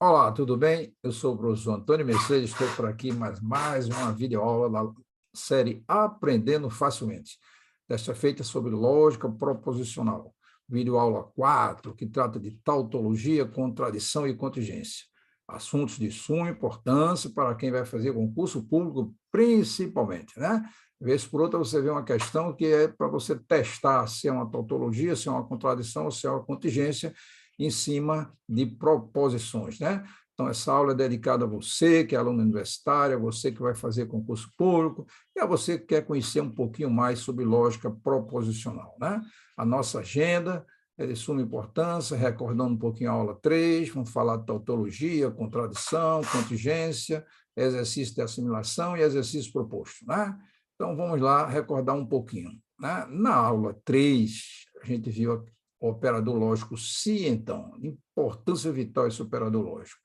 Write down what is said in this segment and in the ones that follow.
Olá, tudo bem? Eu sou o professor Antônio Mercedes, estou por aqui mais uma videoaula da série Aprendendo Facilmente. Desta feita sobre lógica proposicional. Videoaula 4, que trata de tautologia, contradição e contingência. Assuntos de suma importância para quem vai fazer concurso público, principalmente, né? Vez por outra, você vê uma questão que é para você testar se é uma tautologia, se é uma contradição ou se é uma contingência, em cima de proposições, né? Então, essa aula é dedicada a você, que é aluno universitário, a você que vai fazer concurso público, e a você que quer conhecer um pouquinho mais sobre lógica proposicional, né? A nossa agenda é de suma importância, recordando um pouquinho a aula 3, vamos falar de tautologia, contradição, contingência, exercício de assimilação e exercício proposto, né? Então, vamos lá recordar um pouquinho, né? Na aula 3, a gente viu o operador lógico se, então, importância vital esse operador lógico.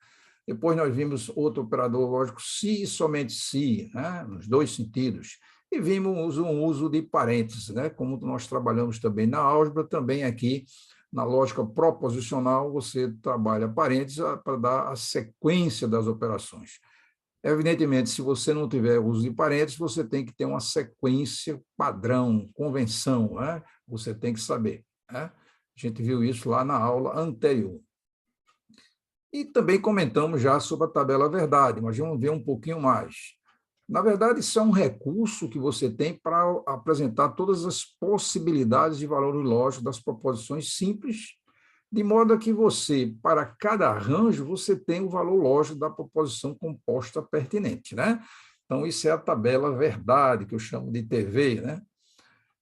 Depois nós vimos outro operador lógico se e somente se, né? Nos dois sentidos. E vimos um uso de parênteses, né? Como nós trabalhamos também na álgebra, também aqui na lógica proposicional, você trabalha parênteses para dar a sequência das operações. Evidentemente, se você não tiver uso de parênteses, você tem que ter uma sequência padrão, convenção, né? Você tem que saber, né? A gente viu isso lá na aula anterior. E também comentamos já sobre a tabela verdade, mas vamos ver um pouquinho mais. Na verdade, isso é um recurso que você tem para apresentar todas as possibilidades de valores lógicos das proposições simples, de modo que você, para cada arranjo, você tem o valor lógico da proposição composta pertinente, né? Então, isso é a tabela verdade, que eu chamo de TV, né?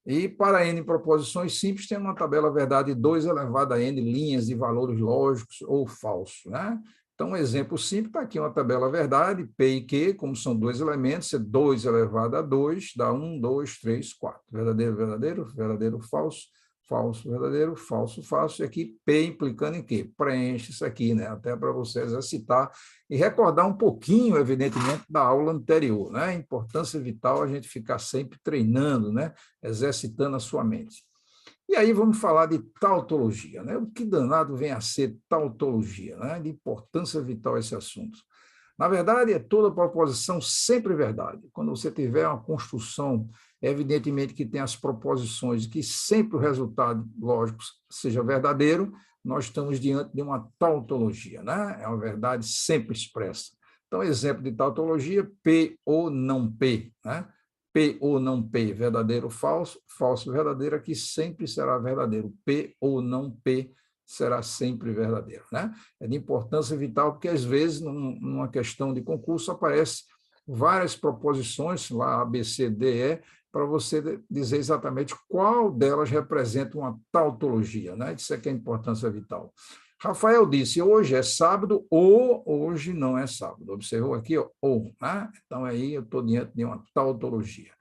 E para n proposições simples, tem uma tabela verdade 2 elevado a n linhas de valores lógicos ou falsos, né? Então, um exemplo simples, está aqui uma tabela verdade, P e Q, como são dois elementos, é 2 elevado a 2, dá 1, 2, 3, 4. Verdadeiro, verdadeiro, verdadeiro, falso, falso, verdadeiro, falso, falso, e aqui P implicando em quê? Preenche isso aqui, né? Até para você exercitar e recordar um pouquinho, evidentemente, da aula anterior, né? A importância vital a gente ficar sempre treinando, né? Exercitando a sua mente. E aí vamos falar de tautologia, né? O que danado vem a ser tautologia, né? De importância vital esse assunto. Na verdade, é toda proposição sempre verdade. Quando você tiver uma construção, evidentemente que tem as proposições, que sempre o resultado lógico seja verdadeiro, nós estamos diante de uma tautologia, né? É uma verdade sempre expressa. Então, exemplo de tautologia, P ou não P, né? P ou não P, verdadeiro ou falso, falso ou verdadeiro, aqui sempre será verdadeiro. P ou não P será sempre verdadeiro, né? É de importância vital, porque às vezes, numa questão de concurso, aparece várias proposições, lá A, B, C, D, E, para você dizer exatamente qual delas representa uma tautologia, né? Isso é que é a importância vital. Rafael disse, hoje é sábado ou hoje não é sábado. Observou aqui, ó, ou, né? Então, aí eu estou diante de uma tautologia.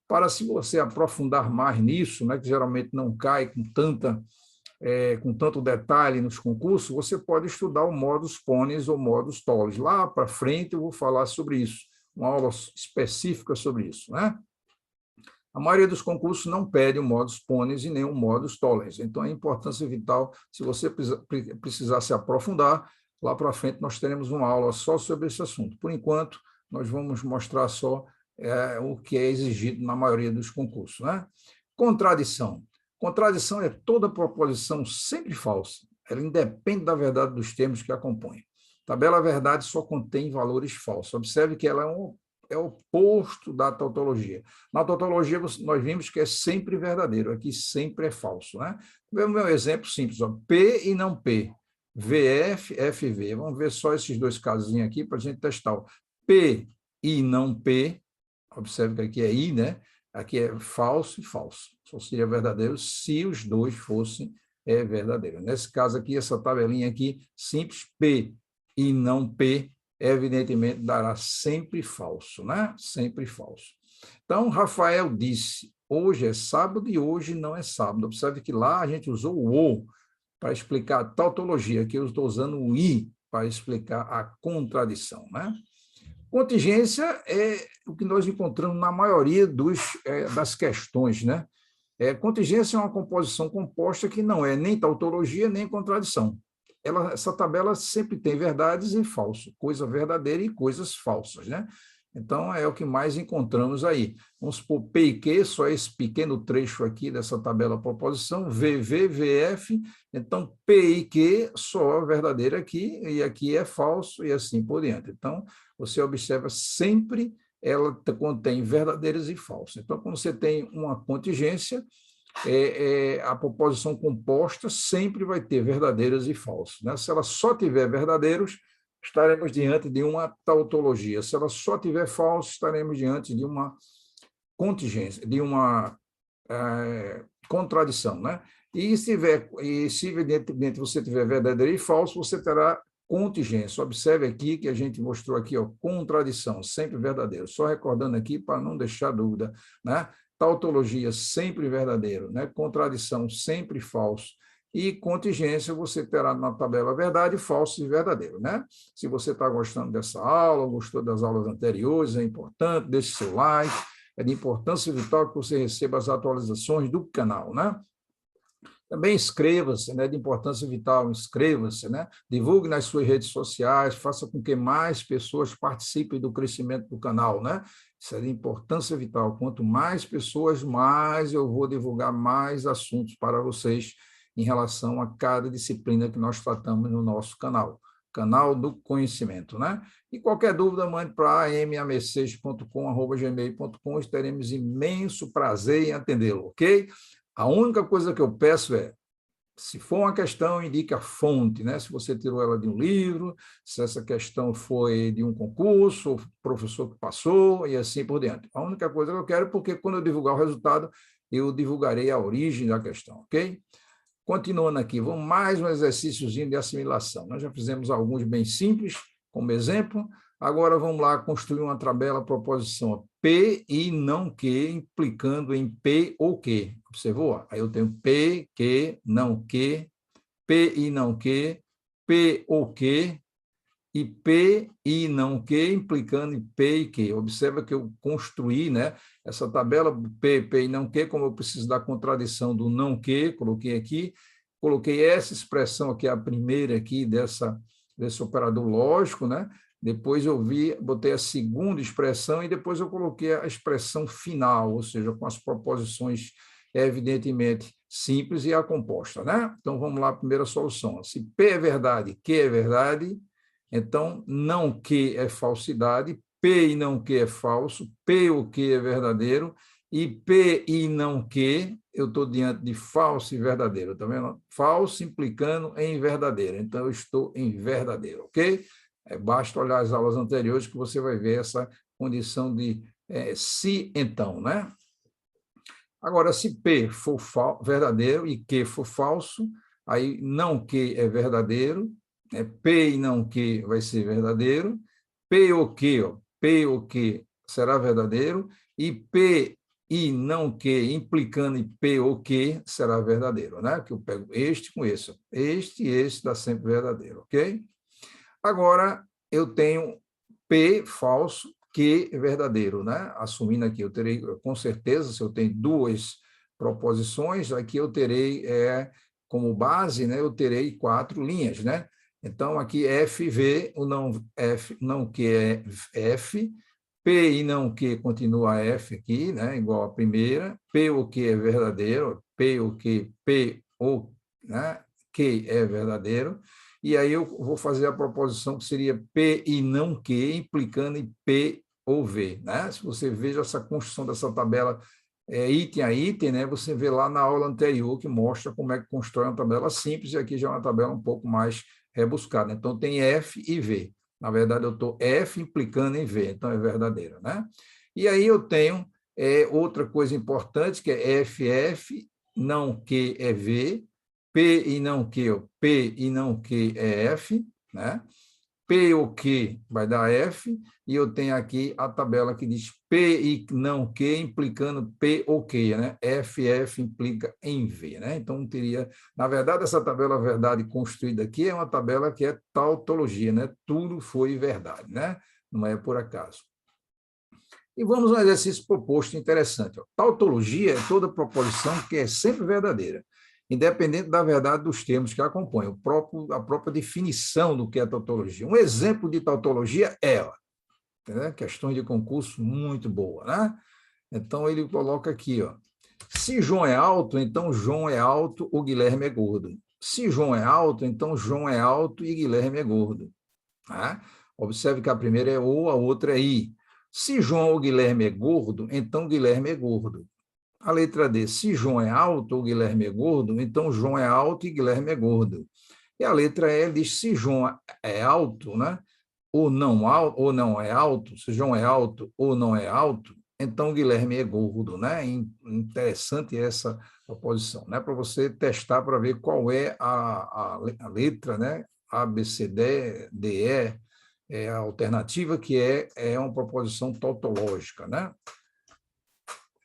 Para, se você aprofundar mais nisso, né, que geralmente não cai com tanto detalhe nos concursos, você pode estudar o modus ponens ou modus tollens. Lá para frente eu vou falar sobre isso, uma aula específica sobre isso, né? A maioria dos concursos não pede o modus ponens e nem o modus tollens. Então, a importância vital, se você precisar se aprofundar, lá para frente nós teremos uma aula só sobre esse assunto. Por enquanto, nós vamos mostrar só o que é exigido na maioria dos concursos, né? Contradição. Contradição é toda proposição sempre falsa. Ela independe da verdade dos termos que a compõem. Tabela verdade só contém valores falsos. Observe que ela é o oposto da tautologia. Na tautologia, nós vimos que é sempre verdadeiro, aqui sempre é falso, né? Vamos ver um exemplo simples, ó. P e não P, VF, FV. Vamos ver só esses dois casos aqui para a gente testar. Ó. P e não P, observe que aqui é I, né? Aqui é falso e falso. Só seria verdadeiro se os dois fossem verdadeiro. Nesse caso aqui, essa tabelinha aqui, simples, P e não P, evidentemente dará sempre falso, né? Sempre falso. Então, Rafael disse, hoje é sábado e hoje não é sábado. Observe que lá a gente usou o para explicar a tautologia, aqui eu estou usando o I para explicar a contradição, né? Contingência é o que nós encontramos na maioria das questões, né? Contingência é uma composição composta que não é nem tautologia nem contradição. essa tabela sempre tem verdades e falso, coisa verdadeira e coisas falsas, né? Então, é o que mais encontramos aí. Vamos supor, P e Q, só esse pequeno trecho aqui dessa tabela proposição, VV, VF, então P e Q só verdadeiro aqui, e aqui é falso, e assim por diante. Então, você observa sempre, ela contém verdadeiros e falsos. Então, quando você tem uma contingência, a proposição composta sempre vai ter verdadeiros e falsos, né? Se ela só tiver verdadeiros, estaremos diante de uma tautologia. Se ela só tiver falso, estaremos diante de uma contingência, de uma contradição, né? Se evidentemente você tiver verdadeiro e falso, você terá contingência. Observe aqui que a gente mostrou aqui, ó, contradição, sempre verdadeiro. Só recordando aqui para não deixar dúvida, né? Tautologia, sempre verdadeiro, né? Contradição, sempre falso. E contingência, você terá na tabela verdade, falso e verdadeiro, né? Se você está gostando dessa aula, gostou das aulas anteriores, é importante, deixe seu like, é de importância vital que você receba as atualizações do canal, né? Também inscreva-se, né? De importância vital, inscreva-se, né? Divulgue nas suas redes sociais, faça com que mais pessoas participem do crescimento do canal, né? Isso é de importância vital. Quanto mais pessoas, mais eu vou divulgar mais assuntos para vocês em relação a cada disciplina que nós tratamos no nosso canal do conhecimento, né? E qualquer dúvida, mande para amamecejo.com@gmail.com, teremos imenso prazer em atendê-lo, ok? A única coisa que eu peço é, se for uma questão, indique a fonte, né? Se você tirou ela de um livro, se essa questão foi de um concurso, o professor que passou, e assim por diante. A única coisa que eu quero, porque quando eu divulgar o resultado, eu divulgarei a origem da questão, ok? Continuando aqui, vamos mais um exercíciozinho de assimilação. Nós já fizemos alguns bem simples, como exemplo. Agora vamos lá construir uma tabela proposição P e não Q, implicando em P ou Q. Observou? Aí eu tenho P, Q, não Q, P e não Q, P ou Q, e P e não Q, implicando em P e Q. Observa que eu construí, né, essa tabela P, P e não Q, como eu preciso da contradição do não Q, coloquei aqui, coloquei essa expressão aqui, a primeira aqui desse operador lógico, né? Depois eu botei a segunda expressão e depois eu coloquei a expressão final, ou seja, com as proposições evidentemente simples e a composta, né? Então vamos lá, a primeira solução. Se P é verdade, Q é verdade, então, não que é falsidade, P e não que é falso, P o que é verdadeiro, e P e não que, eu estou diante de falso e verdadeiro, tá vendo? Falso implicando em verdadeiro, então eu estou em verdadeiro, ok? Basta olhar as aulas anteriores que você vai ver essa condição de se então, né? Agora, se P for verdadeiro e Q for falso, aí não que é verdadeiro, P e não Q vai ser verdadeiro, P ou Q, ó, P ou Q será verdadeiro, e P e não Q, implicando em P ou Q, será verdadeiro, né? Que eu pego este com esse. Este e este dá sempre verdadeiro, ok? Agora, eu tenho P falso, Q verdadeiro, né? Assumindo aqui, eu terei, com certeza, se eu tenho duas proposições, aqui eu terei, como base, né? Eu terei 4 linhas, né? Então, aqui FV, o não F, não Q é F, P e não Q continua F aqui, né? Igual a primeira, P o Q é verdadeiro, P o Q, P o, né? Q é verdadeiro, e aí eu vou fazer a proposição que seria P e não Q, implicando em P ou V, né? Se você veja essa construção dessa tabela item a item, né? Você vê lá na aula anterior que mostra como é que constrói uma tabela simples, e aqui já é uma tabela um pouco mais rebuscada. Então, tem F e V. Na verdade, eu estou F implicando em V, então é verdadeiro, né? E aí eu tenho outra coisa importante, que é FF, não Q é V, P e não Q, P e não Q é F, né? P ou Q vai dar F, e eu tenho aqui a tabela que diz P e não Q, implicando P ou Q, né? FF implica em V, né? Então, teria... Na verdade, essa tabela verdade construída aqui é uma tabela que é tautologia, né? Tudo foi verdade, né? Não é por acaso. E vamos a um exercício proposto interessante. Ó. Tautologia é toda proposição que é sempre verdadeira. independente da verdade dos termos que acompanham, a própria definição do que é tautologia. Um exemplo de tautologia é ela, né? Questões de concurso muito boa, né? Então, ele coloca aqui, ó, se João é alto, então João é alto, o Guilherme é gordo. Se João é alto, então João é alto e Guilherme é gordo. Tá? Observe que a primeira é ou, a outra é i. Se João ou Guilherme é gordo, então Guilherme é gordo. A letra D, se João é alto ou Guilherme é gordo, então João é alto e Guilherme é gordo. E a letra E diz, se João é alto, né? Ou não é alto, se João é alto ou não é alto, então Guilherme é gordo, né? Interessante essa proposição, né? Para você testar para ver qual é a letra, né? A, B, C, D, E, é a alternativa, que é uma proposição tautológica, né?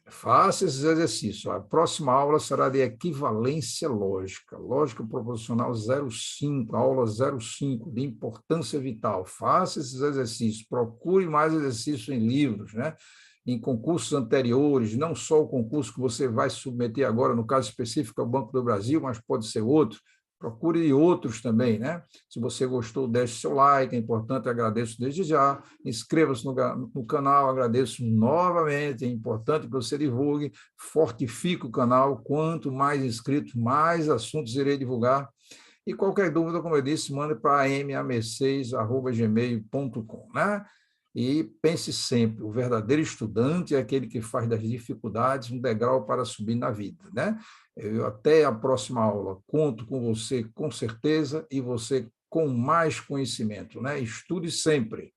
Faça esses exercícios. A próxima aula será de equivalência lógica, lógica proposicional 05, aula 05, de importância vital. Faça esses exercícios, procure mais exercícios em livros, né? Em concursos anteriores, não só o concurso que você vai submeter agora, no caso específico, ao Banco do Brasil, mas pode ser outro. Procure outros também, né? Se você gostou, deixe seu like, é importante, agradeço desde já. Inscreva-se no canal, agradeço novamente, é importante que você divulgue, fortifique o canal, quanto mais inscritos, mais assuntos irei divulgar. E qualquer dúvida, como eu disse, mande para mam6@gmail.com, né? E pense sempre, o verdadeiro estudante é aquele que faz das dificuldades um degrau para subir na vida, né? Até a próxima aula. Conto com você com certeza e você com mais conhecimento, né? Estude sempre.